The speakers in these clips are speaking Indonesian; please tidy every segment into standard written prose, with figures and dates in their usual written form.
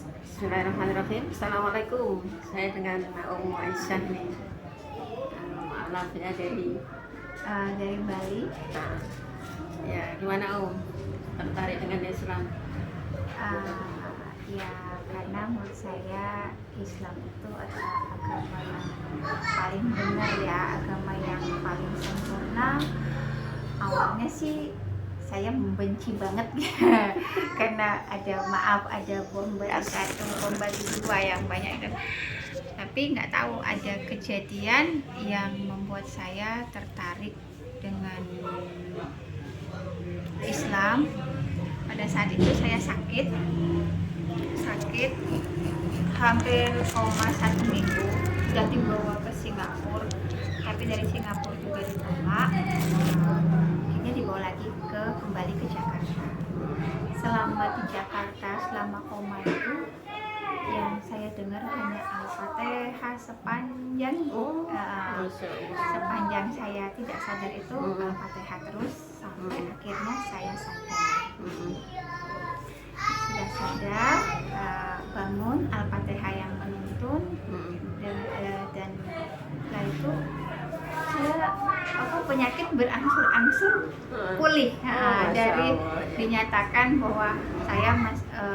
Bismillahirrahmanirrahim. Assalamualaikum. Saya dengan Aisyah nih. Maaf ya Dari Bali. Nah, ya gimana tertarik dengan Islam? Ya karena menurut saya Islam itu adalah agama yang paling benar ya, agama yang paling sempurna. Awalnya sih saya membenci banget karena ada bom bali satu, bom bali dua yang banyak itu. Tapi nggak tahu ada kejadian yang membuat saya tertarik dengan Islam. Pada saat itu saya sakit hampir 1 minggu, sudah dibawa ke Singapura, tapi dari Singapura juga ditolak. Akhirnya dibawa lagi kembali ke Jakarta. Selama di Jakarta, selama koma itu yang saya dengar hanya Al-Fatihah sepanjang sepanjang saya tidak sadar itu Al-Fatihah terus sampai akhirnya saya sadar. Sudah sadar, bangun Al-Fatihah yang menuntun dan setelah itu saya penyakit berangsur-angsur pulih. Dari dinyatakan bahwa saya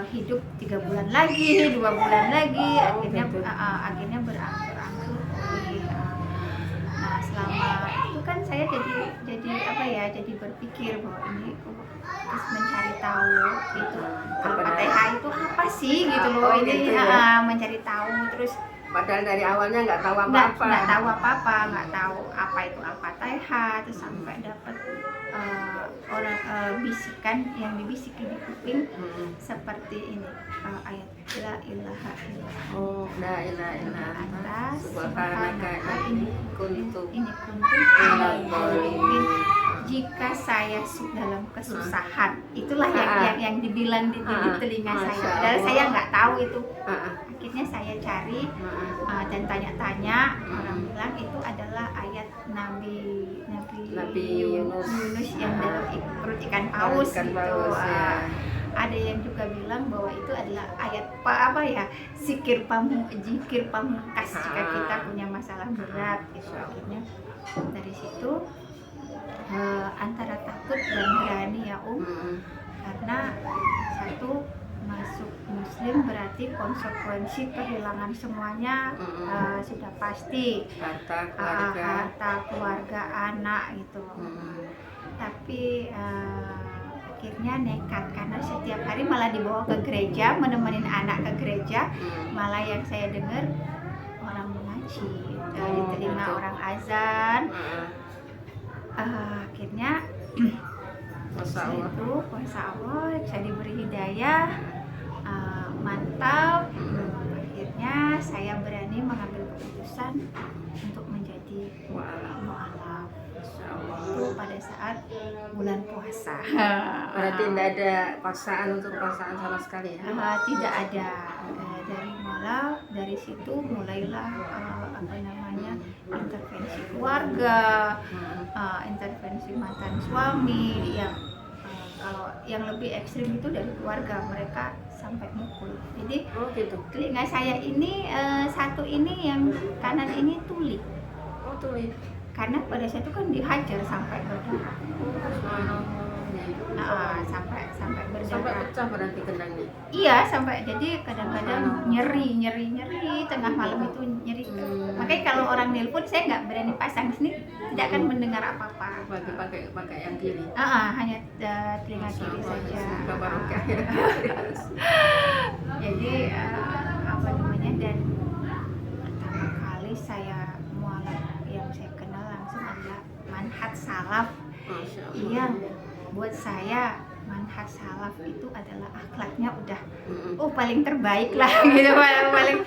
hidup 3 bulan lagi, 2 bulan lagi, akhirnya berangsur-angsur pulih. Nah, selama itu kan saya jadi berpikir bahwa ini terus mencari tahu itu Al-Fatihah itu apa sih gitu loh. Mencari tahu terus. Padahal dari awalnya nggak tahu apa-apa. Nggak tahu apa itu Al-Fatihah. Terus sampai dapat bisikan yang dibisikin di kuping seperti ini, ayat la ilaha illallah. La ilaha illallah. Subhanaka ini kuntu minal dzalimin. Jika saya dalam kesusahan, itulah yang dibilang di telinga saya. Padahal saya nggak tahu itu. Akhirnya saya cari dan tanya-tanya, orang bilang itu adalah ayat Nabi Yunus yang dalam perut ikan paus gitu. Ada yang juga bilang bahwa itu adalah ayat zikir pamungkas jika kita punya masalah berat gitu. Akhirnya dari situ antara takut dan berani ya karena satu, masuk muslim berarti konsekuensi kehilangan semuanya sudah pasti, harta keluarga, anak gitu. Tapi akhirnya nekat karena setiap hari malah dibawa ke gereja, menemenin anak ke gereja, malah yang saya dengar orang mengaji, diterima orang azan. Akhirnya puasa Allah saya diberi hidayah, mantap. Akhirnya saya berani mengambil keputusan untuk menjadi mu'alaf. Itu pada saat bulan puasa. Berarti tidak ada paksaan sama sekali ya? Tidak ada. Dari mu'alaf, dari situ mulailah intervensi keluarga, intervensi mantan suami. Kalau yang lebih ekstrim itu dari keluarga, mereka sampai mukul. Jadi telinga saya ini satu ini yang kanan ini tuli. Tuli. Karena pada saat itu kan dihajar sampai berdarah. Sampai berdarah. Sampai pecah berarti kenangnya. Iya, sampai jadi kadang-kadang nyeri tengah malam itu nyeri. Makanya kalau orang nelpon saya nggak berani pasang sini, tidak akan mendengar apa-apa. Pakai yang kiri. Hanya telinga kiri saja. Jadi dan pertama kali saya mualaf yang saya kenal langsung adalah manhaj salaf. Iya, buat saya manhaj salaf itu adalah akhlaknya udah paling terbaik lah gitu, paling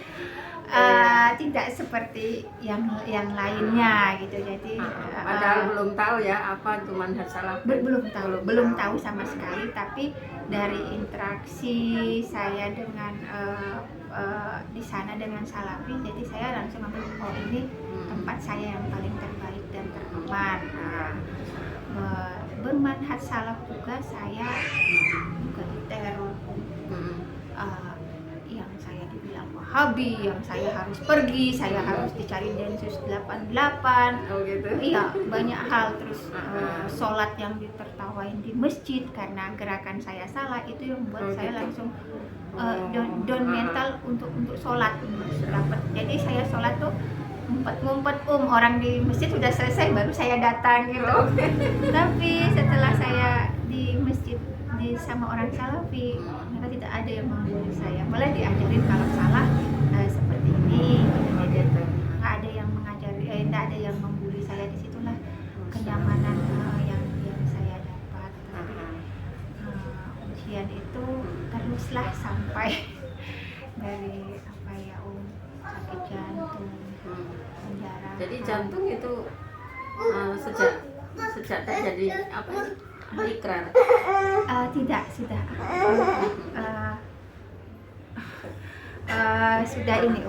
tidak seperti yang lainnya gitu. Jadi padahal belum tahu ya apa itu manhaj salaf. Belum tahu sama sekali, tapi dari interaksi saya dengan di sana dengan salafi, jadi saya langsung ambil ini tempat saya yang paling terbaik dan teraman. Bermanhaj salaf juga saya juga diteror yang Wahabi, yang saya harus pergi, saya harus dicari Densus 88. Oh gitu. Iya, banyak hal. Terus sholat yang ditertawain di masjid karena gerakan saya salah, itu yang membuat saya langsung down mental untuk sholat. Jadi saya sholat tuh ngumpet-ngumpet, orang di masjid sudah selesai baru saya datang gitu. Tapi setelah saya di masjid sama orang Salafi, mereka tidak ada yang membuli saya, malah diajarin kalau salah seperti ini gitu. Nggak ada yang mengajari, nggak ada yang membuli saya. Disitulah kenyamanan yang saya dapat. Ujian itu teruslah sampai dari sakit jantung, penjara. Jadi jantung itu sejak terjadi apa ikrar? Tidak, sudah sudah ini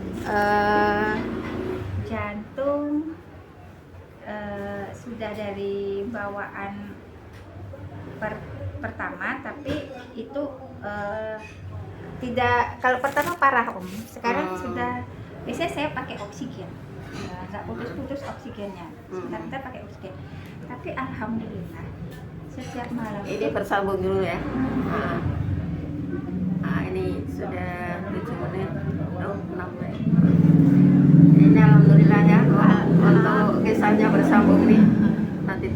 jantung sudah dari bawaan pertama, tapi itu tidak, kalau pertama parah sekarang sudah, biasanya saya pakai oksigen, nggak putus-putus oksigennya, sebentar pakai oksigen, tapi alhamdulillah setiap malam ini bersambung dulu ya. Ini sudah 7 menit, 6 menit. Ini alhamdulillah ya, untuk kisahnya bersambung nih nanti